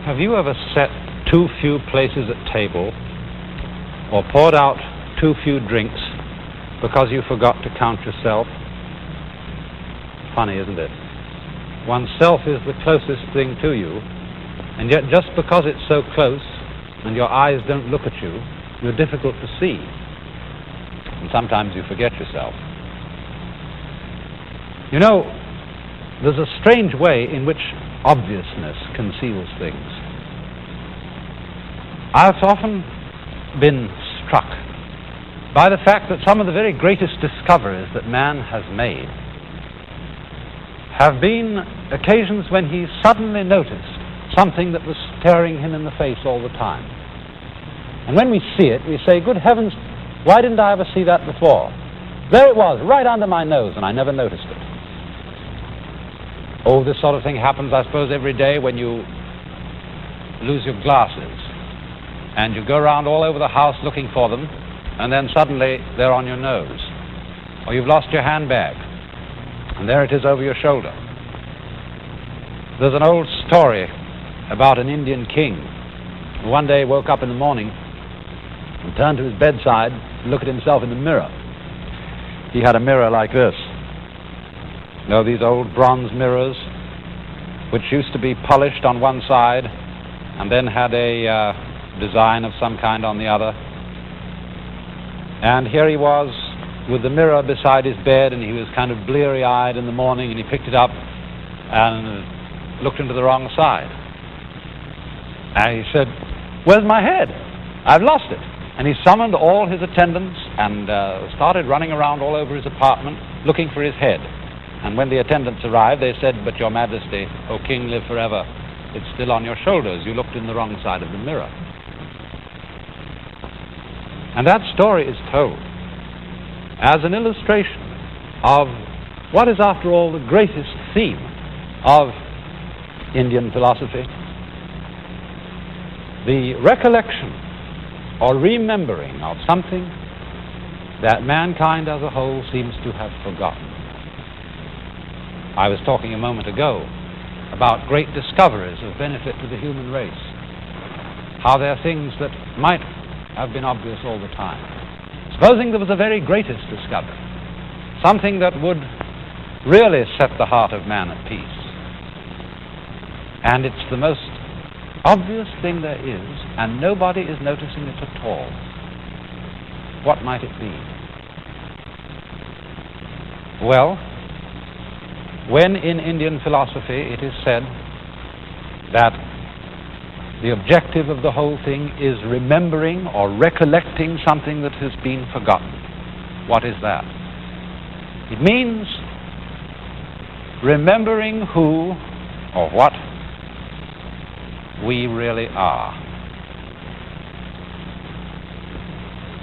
Have you ever set too few places at table or poured out too few drinks because you forgot to count yourself? Funny, isn't it? Oneself is the closest thing to you, and yet just because it's so close and your eyes don't look at you, you're difficult to see. And sometimes you forget yourself. You know, there's a strange way in which obviousness conceals things. I've often been struck by the fact that some of the very greatest discoveries that man has made have been occasions when he suddenly noticed something that was staring him in the face all the time. And when we see it, we say, good heavens, why didn't I ever see that before? There it was, right under my nose, and I never noticed it. Oh, this sort of thing happens, I suppose, every day when you lose your glasses and you go around all over the house looking for them, and then suddenly they're on your nose. Or you've lost your handbag, and there it is over your shoulder. There's an old story about an Indian king who one day woke up in the morning and turned to his bedside and looked at himself in the mirror. He had a mirror like this. You know, these old bronze mirrors, which used to be polished on one side and then had a design of some kind on the other. And here he was with the mirror beside his bed, and he was kind of bleary-eyed in the morning, and he picked it up and looked into the wrong side. And he said, "Where's my head? I've lost it." And he summoned all his attendants and started running around all over his apartment looking for his head. And when the attendants arrived, they said, "But your majesty, O king, live forever, it's still on your shoulders. You looked in the wrong side of the mirror." And that story is told as an illustration of what is, after all, the greatest theme of Indian philosophy: the recollection or remembering of something that mankind as a whole seems to have forgotten. I was talking a moment ago about great discoveries of benefit to the human race, how there are things that might have been obvious all the time. Supposing there was a very greatest discovery, something that would really set the heart of man at peace, and it's the most obvious thing there is, and nobody is noticing it at all. What might it be? Well, when in Indian philosophy it is said that the objective of the whole thing is remembering or recollecting something that has been forgotten, what is that? It means remembering who or what we really are.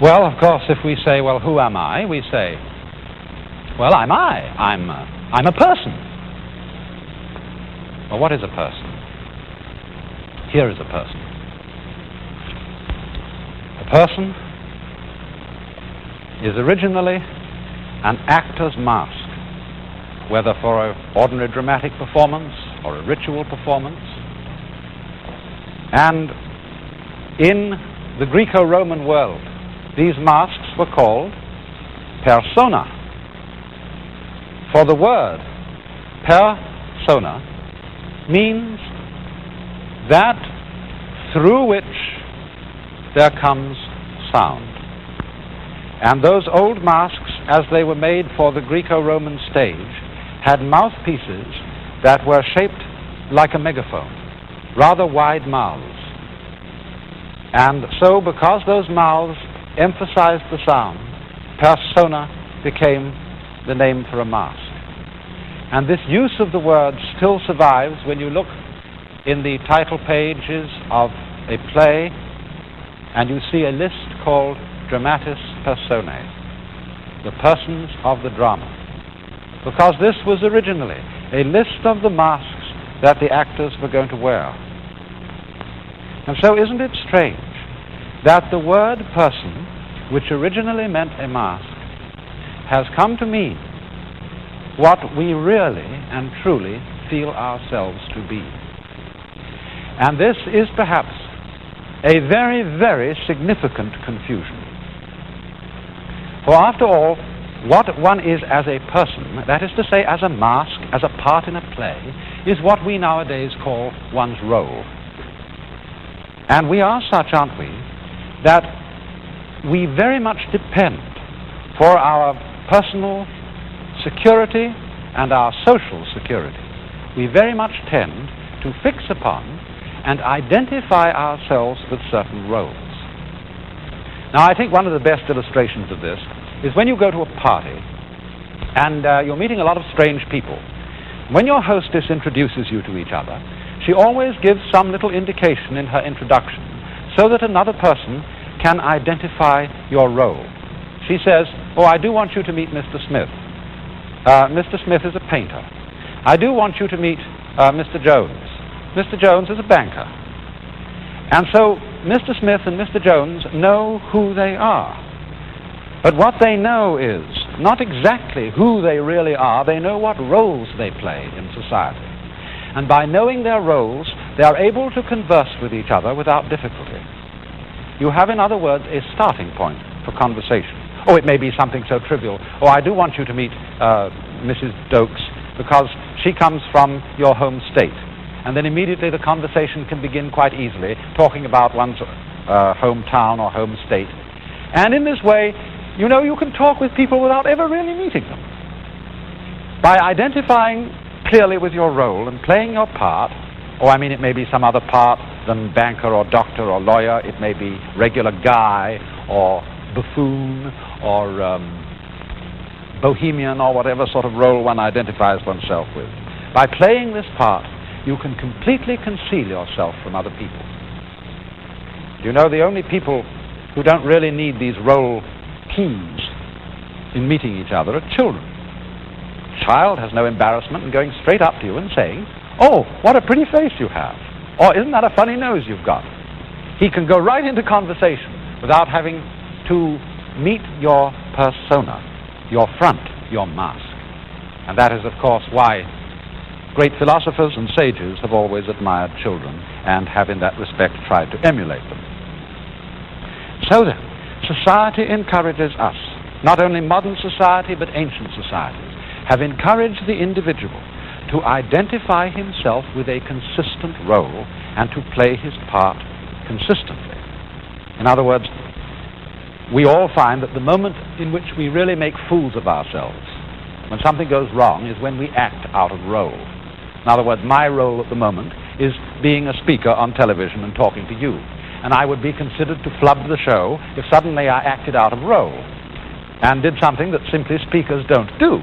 Well, of course, if we say, well, who am I? We say, well, I'm a person. Well, what is a person? Here is a person. A person is originally an actor's mask, whether for an ordinary dramatic performance or a ritual performance. And in the Greco-Roman world, these masks were called persona. For the word persona means that through which there comes sound. And those old masks, as they were made for the Greco-Roman stage, had mouthpieces that were shaped like a megaphone, rather wide mouths. And so, because those mouths emphasized the sound, persona became the name for a mask. And this use of the word still survives when you look in the title pages of a play and you see a list called Dramatis Personae, the persons of the drama. Because this was originally a list of the masks that the actors were going to wear. And so isn't it strange that the word person, which originally meant a mask, has come to mean what we really and truly feel ourselves to be. And this is perhaps a very, very significant confusion. For after all, what one is as a person, that is to say as a mask, as a part in a play, is what we nowadays call one's role. And we are such, aren't we, that we very much depend for our personal security and our social security. We very much tend to fix upon and identify ourselves with certain roles. Now, I think one of the best illustrations of this is when you go to a party and you're meeting a lot of strange people. When your hostess introduces you to each other, she always gives some little indication in her introduction so that another person can identify your role. She says, "Oh, I do want you to meet Mr. Smith. Mr. Smith is a painter. I do want you to meet Mr. Jones. Mr. Jones is a banker." And so Mr. Smith and Mr. Jones know who they are. But what they know is not exactly who they really are. They know what roles they play in society. And by knowing their roles, they are able to converse with each other without difficulty. You have, in other words, a starting point for conversation. Oh, it may be something so trivial. Oh, I do want you to meet Mrs. Dokes because she comes from your home state. And then immediately the conversation can begin quite easily, talking about one's hometown or home state. And in this way, you know, you can talk with people without ever really meeting them. By identifying clearly with your role and playing your part, or I mean it may be some other part than banker or doctor or lawyer, it may be regular guy or buffoon or bohemian or whatever sort of role one identifies oneself with. By playing this part, you can completely conceal yourself from other people. You know, the only people who don't really need these role keys in meeting each other are children. A child has no embarrassment in going straight up to you and saying, "Oh, what a pretty face you have," or "Isn't that a funny nose you've got?" He can go right into conversation without having to meet your persona, your front, your mask. And that is, of course, why great philosophers and sages have always admired children and have in that respect tried to emulate them. So then, society encourages us, not only modern society but ancient societies, have encouraged the individual to identify himself with a consistent role and to play his part consistently. In other words, we all find that the moment in which we really make fools of ourselves, when something goes wrong, is when we act out of role. In other words, my role at the moment is being a speaker on television and talking to you. And I would be considered to flub the show if suddenly I acted out of role and did something that simply speakers don't do.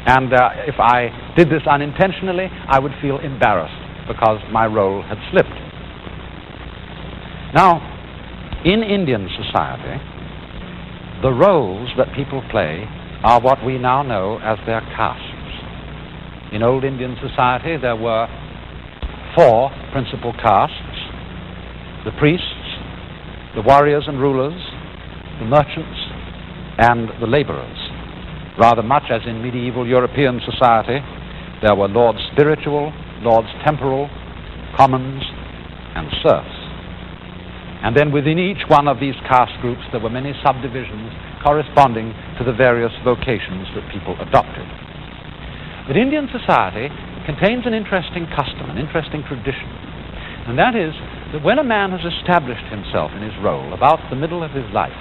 And if I did this unintentionally, I would feel embarrassed because my role had slipped. Now, in Indian society, the roles that people play are what we now know as their castes. In old Indian society, there were 4 principal castes: the priests, the warriors and rulers, the merchants, and the laborers. Rather much as in medieval European society, there were lords spiritual, lords temporal, commons, and serfs. And then within each one of these caste groups, there were many subdivisions corresponding to the various vocations that people adopted. But Indian society contains an interesting custom, an interesting tradition, and that is that when a man has established himself in his role about the middle of his life,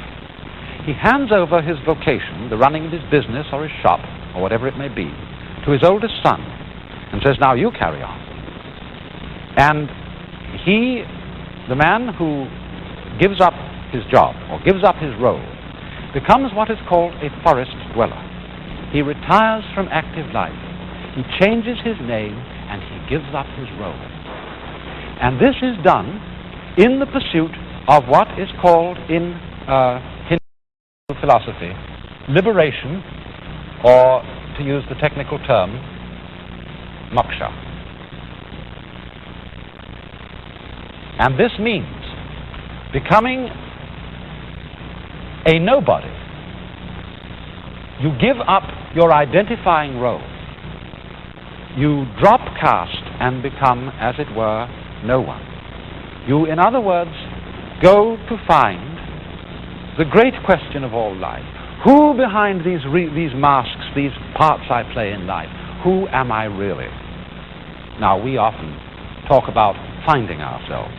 he hands over his vocation, the running of his business or his shop, or whatever it may be, to his oldest son, and says, "Now you carry on." And he, the man who gives up his job, or gives up his role, becomes what is called a forest dweller. He retires from active life. He changes his name, and he gives up his role. And this is done in the pursuit of what is called in Hindu philosophy liberation, or to use the technical term, moksha. And this means becoming a nobody. You give up your identifying role. You drop caste and become, as it were, no one. You, in other words, go to find the great question of all life. Who behind these masks, these parts I play in life, who am I really? Now, we often talk about finding ourselves.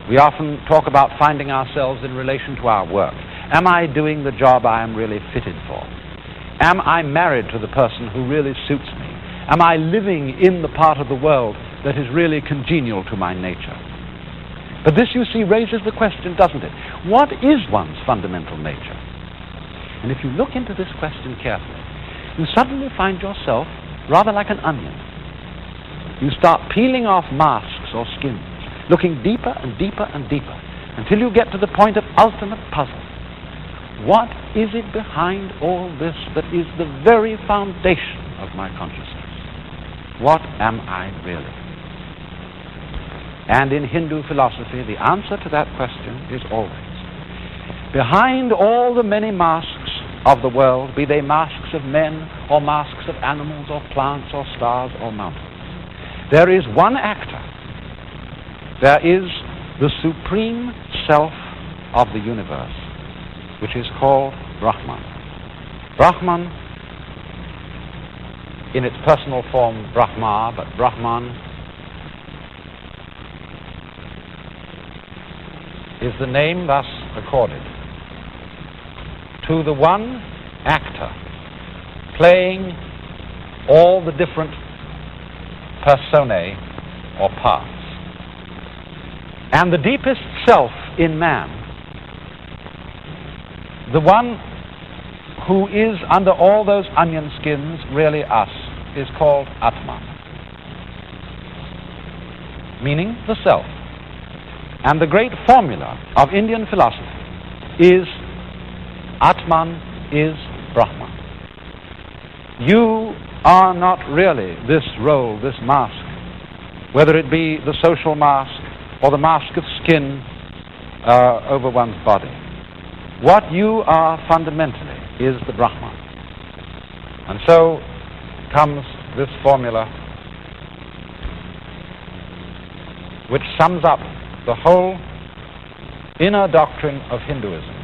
We often talk about finding ourselves in relation to our work. Am I doing the job I am really fitted for? Am I married to the person who really suits me? Am I living in the part of the world that is really congenial to my nature? But this, you see, raises the question, doesn't it? What is one's fundamental nature? And if you look into this question carefully, you suddenly find yourself rather like an onion. You start peeling off masks or skins, looking deeper and deeper and deeper, until you get to the point of ultimate puzzle. What is it behind all this that is the very foundation of my consciousness? What am I really? And in Hindu philosophy, the answer to that question is always, behind all the many masks of the world, be they masks of men or masks of animals or plants or stars or mountains, there is one actor. There is the supreme self of the universe, which is called Brahman. Brahman, in its personal form Brahma, but Brahman is the name thus accorded to the one actor playing all the different personae or parts. And the deepest self in man, the one who is under all those onion skins really us, is called Atman, meaning the self. And the great formula of Indian philosophy is Atman is Brahman. You are not really this role, this mask, whether it be the social mask or the mask of skin over one's body. What you are fundamentally is the Brahman. And so comes this formula which sums up the whole inner doctrine of Hinduism.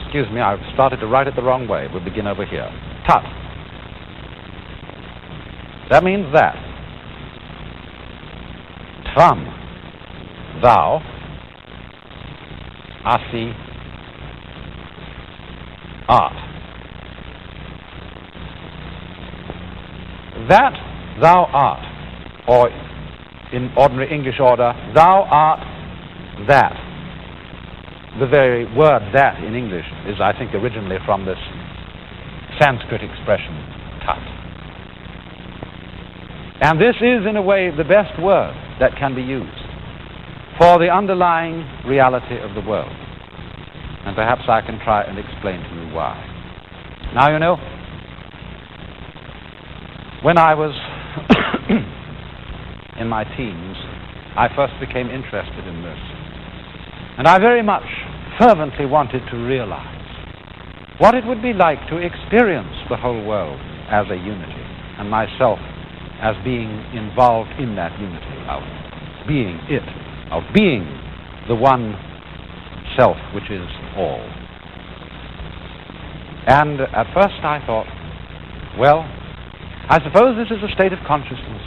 Excuse me, I've started to write it the wrong way. We'll begin over here. Tat. That means that. Tvam, thou, asi, art. That thou art, or in ordinary English order, thou art that. The very word that in English is, I think, originally from this Sanskrit expression, tat. And this is, in a way, the best word that can be used for the underlying reality of the world. And perhaps I can try and explain to you why. Now, you know, when I was in my teens, I first became interested in this. And I very much fervently wanted to realize what it would be like to experience the whole world as a unity, and myself as being involved in that unity, of being it, of being the one self which is all. And at first I thought, well, I suppose this is a state of consciousness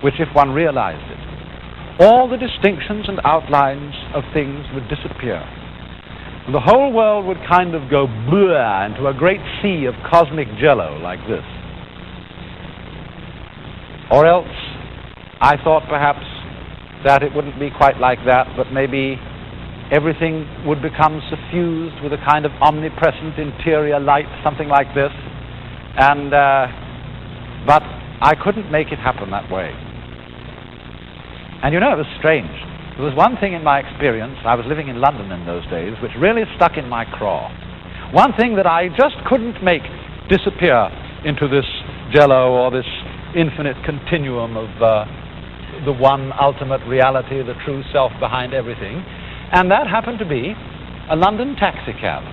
which, if one realized it, all the distinctions and outlines of things would disappear. And the whole world would kind of go blah into a great sea of cosmic jello like this. Or else, I thought perhaps that it wouldn't be quite like that, but maybe everything would become suffused with a kind of omnipresent interior light, something like this. And, but I couldn't make it happen that way. And you know, it was strange. There was one thing in my experience, I was living in London in those days, which really stuck in my craw. One thing that I just couldn't make disappear into this jello or this infinite continuum of the one ultimate reality, the true self behind everything. And that happened to be a London taxi cab.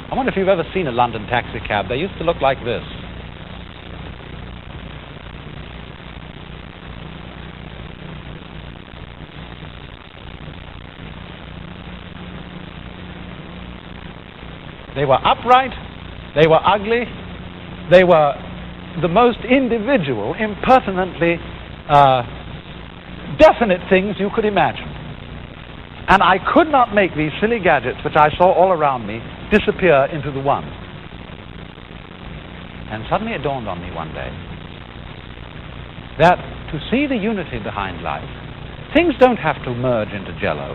I wonder if you've ever seen a London taxi cab. They used to look like this. They were upright, they were ugly, they were the most individual, impertinently definite things you could imagine. And I could not make these silly gadgets, which I saw all around me, disappear into the one. And suddenly it dawned on me one day that to see the unity behind life, things don't have to merge into jello.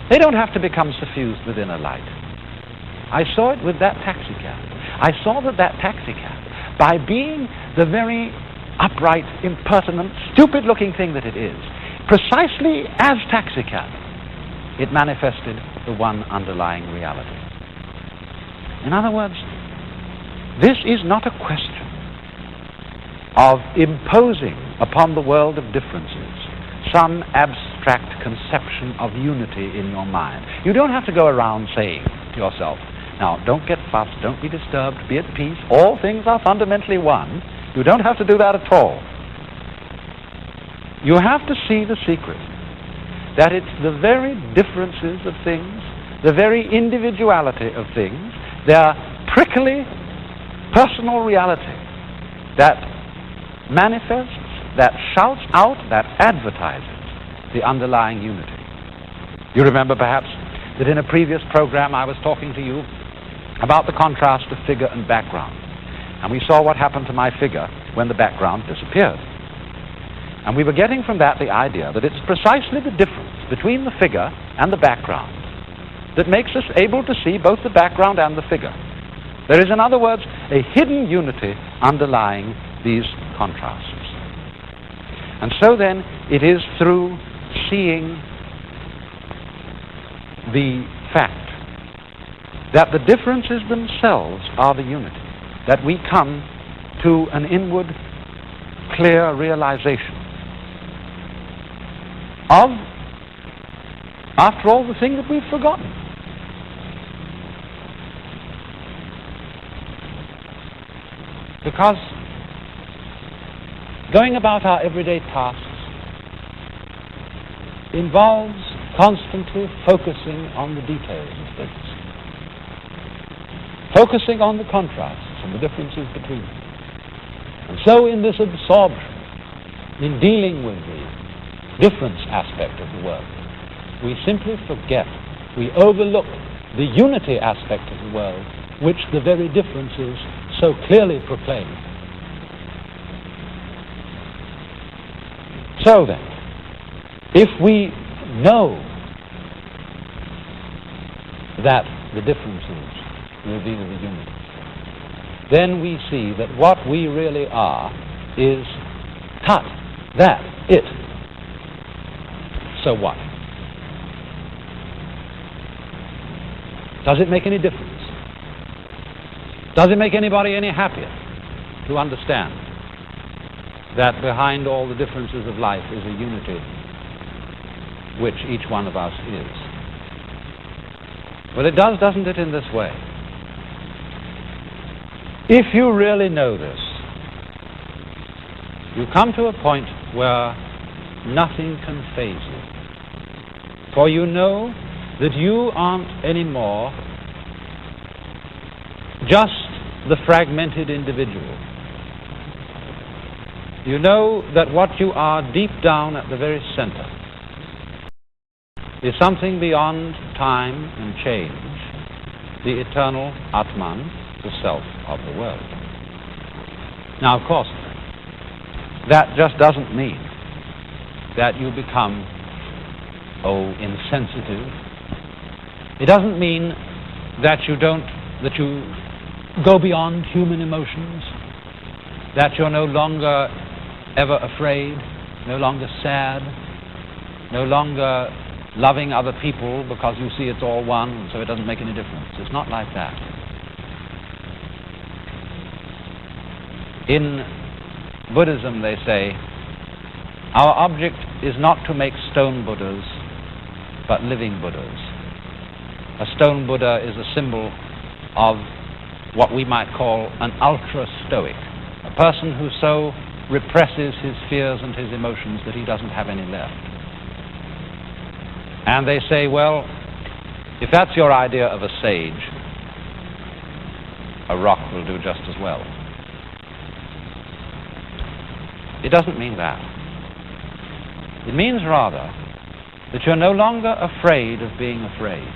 They don't have to become suffused within a light. I saw it with that taxicab. I saw that taxicab, by being the very upright, impertinent, stupid-looking thing that it is, precisely as taxicab, it manifested the one underlying reality. In other words, this is not a question of imposing upon the world of differences some abstract conception of unity in your mind. You don't have to go around saying to yourself, now, don't get fussed, don't be disturbed, be at peace, all things are fundamentally one. You don't have to do that at all. You have to see the secret, that it's the very differences of things, the very individuality of things, their prickly personal reality that manifests, that shouts out, that advertises the underlying unity. You remember perhaps that in a previous program I was talking to you about the contrast of figure and background. And we saw what happened to my figure when the background disappeared. And we were getting from that the idea that it's precisely the difference between the figure and the background that makes us able to see both the background and the figure. There is, in other words, a hidden unity underlying these contrasts. And so then, it is through seeing the fact that the differences themselves are the unity that we come to an inward, clear realization of, after all, the thing that we've forgotten. Because going about our everyday tasks involves constantly focusing on the details of things, focusing on the contrasts and the differences between them. And so in this absorption, in dealing with the difference aspect of the world, we simply forget, we overlook the unity aspect of the world, which the very differences so clearly proclaim. So then, if we know that the differences reveal the unity, then we see that what we really are is tut, that, it. So what? Does it make any difference? Does it make anybody any happier to understand that behind all the differences of life is a unity which each one of us is? Well, it does, doesn't it, in this way? If you really know this, you come to a point where nothing can faze you. For you know that you aren't anymore just the fragmented individual. You know that what you are deep down at the very center is something beyond time and change, the eternal Atman, the self of the world. Now, of course, that just doesn't mean that you become, insensitive. It doesn't mean that you go beyond human emotions, that you're no longer ever afraid, no longer sad, no longer loving other people because you see it's all one, so it doesn't make any difference. It's not like that. In Buddhism, they say, our object is not to make stone Buddhas, but living Buddhas. A stone Buddha is a symbol of what we might call an ultra-stoic, a person who so represses his fears and his emotions that he doesn't have any left. And they say, well, if that's your idea of a sage, a rock will do just as well. It doesn't mean that. It means rather that you're no longer afraid of being afraid.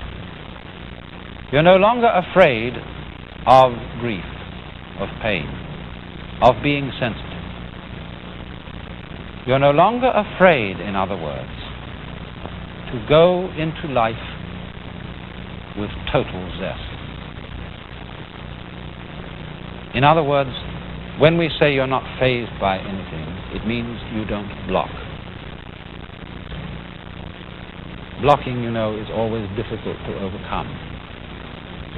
You're no longer afraid of grief, of pain, of being sensitive. You're no longer afraid, in other words, to go into life with total zest. In other words, when we say you're not fazed by anything, it means you don't block. Blocking, you know, is always difficult to overcome.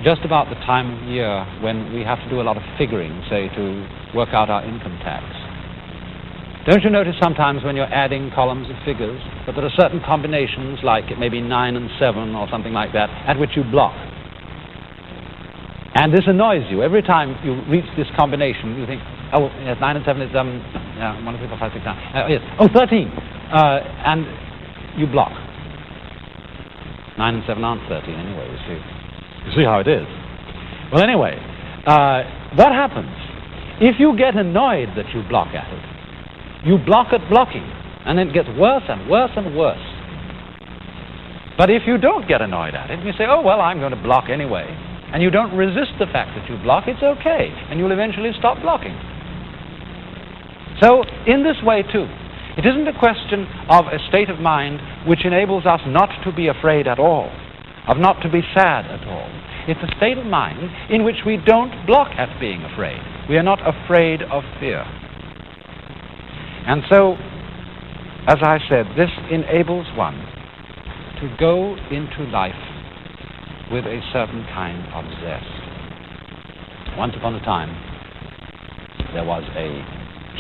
Just about the time of year when we have to do a lot of figuring, say, to work out our income tax. Don't you notice sometimes when you're adding columns of figures that there are certain combinations, like maybe 9 and 7 or something like that, at which you block? And this annoys you. Every time you reach this combination, you think, oh, yes, 9 and 7 is, 1, 2, 3, 4, 5, 6, 9. Yes, oh, 13. And you block. 9 and 7 aren't 13 anyway, you see. You see how it is. Well, anyway, what happens? If you get annoyed that you block at it, you block at blocking, and then it gets worse and worse and worse. But if you don't get annoyed at it, you say, oh, well, I'm going to block anyway, and you don't resist the fact that you block, it's okay, and you'll eventually stop blocking. So, in this way, too, it isn't a question of a state of mind which enables us not to be afraid at all, of not to be sad at all. It's a state of mind in which we don't block at being afraid. We are not afraid of fear. And so, as I said, this enables one to go into life with a certain kind of zest. Once upon a time, there was a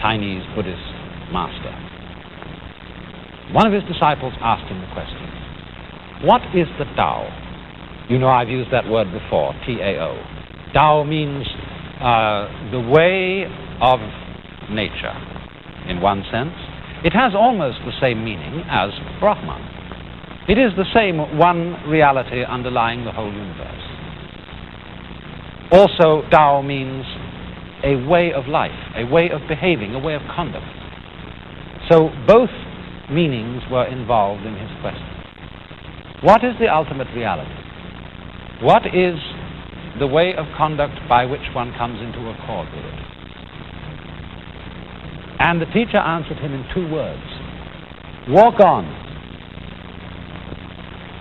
Chinese Buddhist master. One of his disciples asked him the question, what is the Tao? You know, I've used that word before, T-A-O. Tao means the way of nature, in one sense. It has almost the same meaning as Brahman. It is the same one reality underlying the whole universe. Also, Tao means a way of life, a way of behaving, a way of conduct. So both meanings were involved in his question. What is the ultimate reality? What is the way of conduct by which one comes into accord with it? And the teacher answered him in 2 words. Walk on.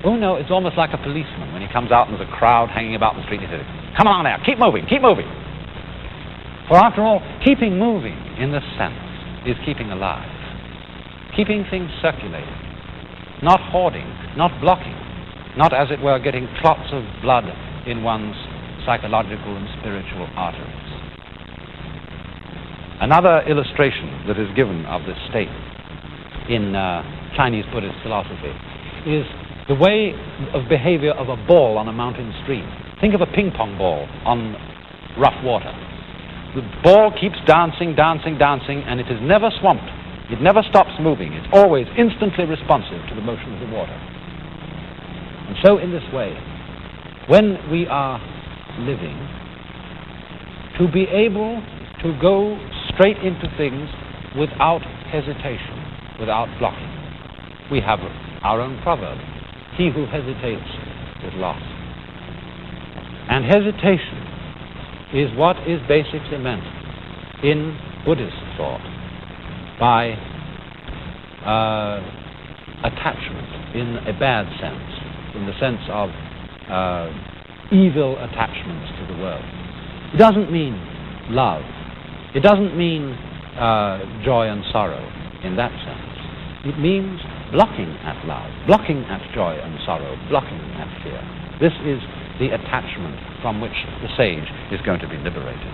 Oh no, it's almost like a policeman when he comes out and there's a crowd hanging about the street. He says, come on now, keep moving, keep moving. For after all, keeping moving in this sense is keeping alive. Keeping things circulating. Not hoarding, not blocking. Not, as it were, getting clots of blood in one's psychological and spiritual arteries. Another illustration that is given of this state in Chinese Buddhist philosophy is the way of behavior of a ball on a mountain stream. Think of a ping pong ball on rough water. The ball keeps dancing, dancing, dancing, and it is never swamped. It never stops moving. It's always instantly responsive to the motion of the water. And so in this way, when we are living, to be able to go straight into things without hesitation, without blocking. We have our own proverb, he who hesitates is lost. And hesitation is what is basically meant in Buddhist thought by attachment in a bad sense, in the sense of evil attachments to the world. It doesn't mean love. It doesn't mean joy and sorrow in that sense. It means blocking at love, blocking at joy and sorrow, blocking at fear. This is the attachment from which the sage is going to be liberated.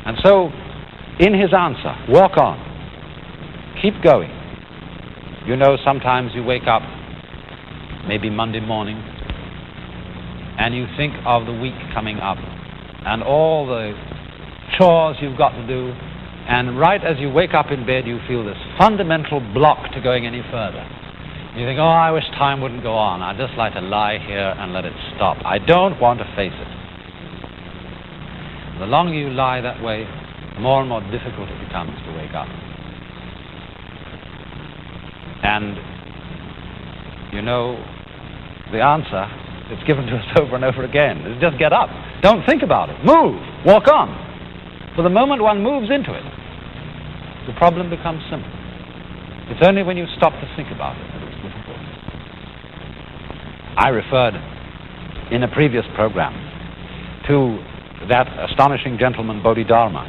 And so, in his answer, walk on, keep going. You know, sometimes you wake up, maybe Monday morning, and you think of the week coming up, and all the chores you've got to do, and right as you wake up in bed, you feel this fundamental block to going any further. You think, oh, I wish time wouldn't go on. I'd just like to lie here and let it stop. I don't want to face it. The longer you lie that way, the more and more difficult it becomes to wake up. And you know, the answer is given to us over and over again. Is just get up. Don't think about it. Move. Walk on. For the moment one moves into it, the problem becomes simple. It's only when you stop to think about it that it's difficult. I referred in a previous program to that astonishing gentleman Bodhidharma,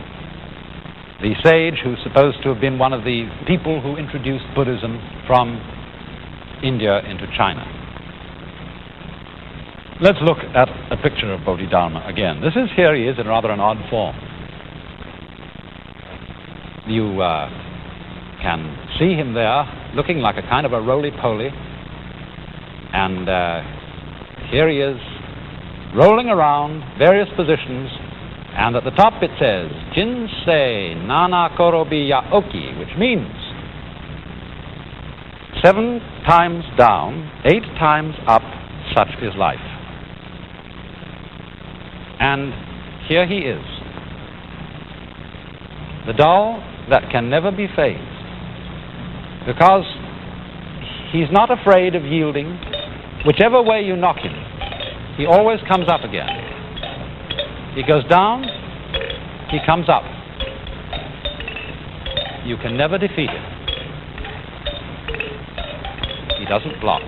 the sage who's supposed to have been one of the people who introduced Buddhism from India into China. Let's look at a picture of Bodhidharma again. Here he is in rather an odd form. You can see him there looking like a kind of a roly-poly, and here he is rolling around various positions, and at the top it says Jinsei Nana Korobi Yaoki, which means 7 times down, 8 times up, such is life. And here he is, the doll that can never be phased, because he's not afraid of yielding. Whichever way you knock him, he always comes up again. He goes down, he comes up. You can never defeat him. He doesn't block.